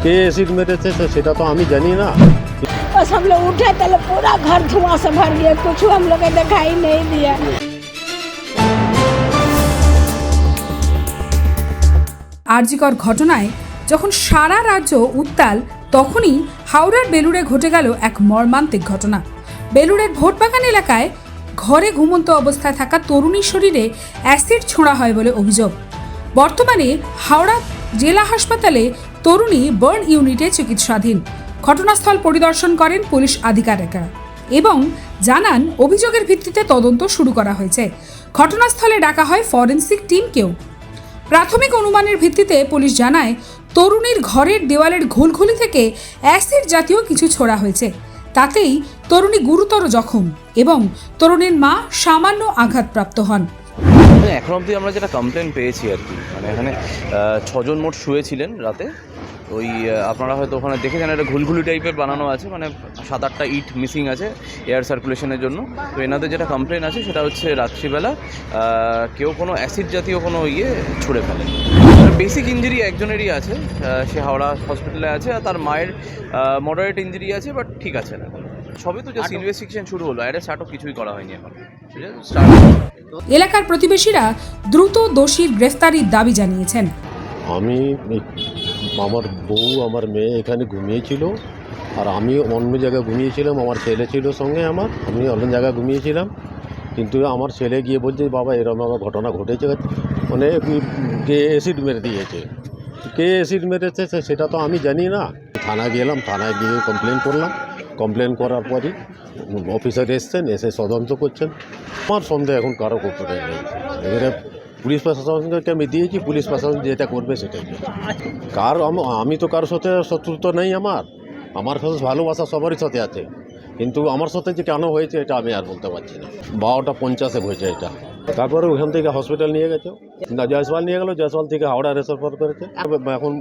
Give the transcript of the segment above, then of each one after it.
কে acid মেরেছে সেটা তো আমি জানি না। बस हम लोग उठे तो पूरा घर धुआं से भर गया, कुछ हम लोग को दिखाई नहीं दिया। আরজিকর ঘটনায় যখন সারা রাজ্য উত্তাল, তখনই হাওড়ার বেলুড়ে ঘটে গেল এক মর্মান্তিক ঘটনা। বেলুড়ের ভোটবাগান এলাকায় ঘরে ঘুমন্ত অবস্থায় থাকা তরুণীর শরীরে অ্যাসিড ছোঁড়া হয় বলে অভিযোগ। বর্তমানে হাওড়া জেলা হাসপাতালে তরুণী বার্ন ইউনিটে চিকিৎসাধীন। ঘটনাস্থল পরিদর্শন করেন পুলিশ আধিকারিকরা এবং জানান অভিযোগের ভিত্তিতে তদন্ত শুরু করা হয়েছে। ঘটনাস্থলে ডাকা হয় ফরেনসিক টিমকেও। প্রাথমিক অনুমানের ভিত্তিতে পুলিশ জানায় তরুণীর ঘরের দেওয়ালের ঘুলঘুলি থেকে অ্যাসিড জাতীয় কিছু ছোড়া হয়েছে। তাতেই তরুণী গুরুতর জখম এবং তরুণীর মা সামান্য আঘাতপ্রাপ্ত হন। এখন অবধি আমরা যেটা কমপ্লেন পেয়েছি আর কি, মানে এখানে 6 জন মোট শুয়েছিলেন রাতে। ওই আপনারা হয়তো ওখানে দেখেছেন একটা ঘুলঘুলি টাইপের বানানো আছে, মানে 7-8টা ইট মিসিং আছে এয়ার সার্কুলেশনের জন্য। তো এনাদের যেটা কমপ্লেন আছে সেটা হচ্ছে রাত্রিবেলা কেউ কোনো অ্যাসিড জাতীয় কোনো ছুঁড়ে ফেলে। বেসিক ইঞ্জুরি একজনেরই আছে, সে হাওড়া হসপিটালে আছে, আর তার মায়ের মডারেট ইঞ্জুরি আছে, বাট ঠিক আছে না। সবই তো জাস্ট ইনভেস্টিগেশন শুরু হলো, অ্যারেস্ট আটক কিছুই করা হয়নি এখন। এলাকার প্রতিবেশীরা দ্রুত দোষীর গ্রেফতারির দাবি জানিয়েছেন। আমি আমার বউ আমার মেয়ে এখানে ঘুমিয়েছিল, আর আমি অন্য জায়গায় ঘুমিয়েছিলাম। আমার ছেলে ছিল সঙ্গে, আমি অন্য জায়গায় ঘুমিয়েছিলাম। কিন্তু আমার ছেলে গিয়ে বলছে, বাবা এরকম আমার ঘটনা ঘটেছে, মানে কে অ্যাসিড মেরে দিয়েছে। কে অ্যাসিড মেরেছে সেটা তো আমি জানি না। থানায় গেলাম, থানায় গিয়ে কমপ্লেন করলাম। কমপ্লেন করার পরই অফিসার এসছেন, এসে তদন্ত করছেন। আমার সন্দেহ এখন কারো করতে নেই। এবারে পুলিশ প্রশাসনকে আমি দিয়েছি, পুলিশ প্রশাসন যেটা করবে সেটাই। আমি তো কারোর সাথে শত্রুতা নেই, আমার সাথে ভালোবাসা সবারই সাথে আছে, কিন্তু আমার সাথে যে কেন হয়েছে এটা আমি আর বলতে পারছি না। 12:50 হয়েছে এটা। তারপরে ওখান থেকে হসপিটাল নিয়ে গেছে, জয়সওয়াল নিয়ে গেল, জয়সওয়াল থেকে হাওড়া রেফার করেছে। এখন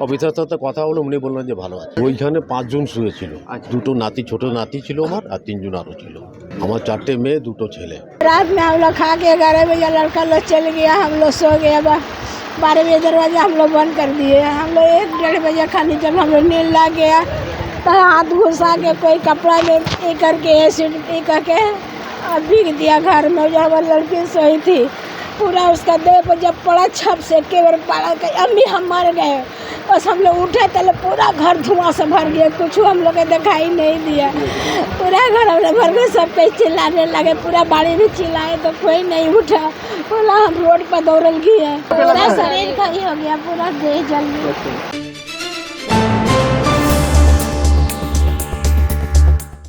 অফিসার সাথে কথা হলো, উনি বললেন যে ভালো আছে। ওইখানে 5 জন শুয়েছিল, 2 নাতি, ছোট নাতি ছিল আমার, আর 3 জন আরও ছিল। আমার 4টে মেয়ে, 2টো ছেলে। रात में हम लोग खा के 11 बजे लड़का लोग चल गया, हम लोग सो गए। 12 बजे दरवाजा हम लोग बंद कर दिए। हम लोग 1-1:30 बजे खाने, जब हम लोग नींद लग गया तो हाथ घुसा के कोई कपड़ा में करके एसिड करके भीग दिया घर में। जो हमारी लड़की सोई थी, पूरा उसका देह पर जब पड़ा छप से के बार पड़ा कि अम्मी हम मर गए। बस हम लोग उठे तो पूरा घर धुआं से भर गया, कुछ हम लोग को दिखाई नहीं दिया। पूरा घर हमने भर गए, सब पे चिल्लाने लगे, पूरा बाड़ी में चिल्लाए तो कोई नहीं उठा। बोला हम रोड पर दौड़ल गए, पूरा शरीर का ही हो गया, पूरा देह जल गया।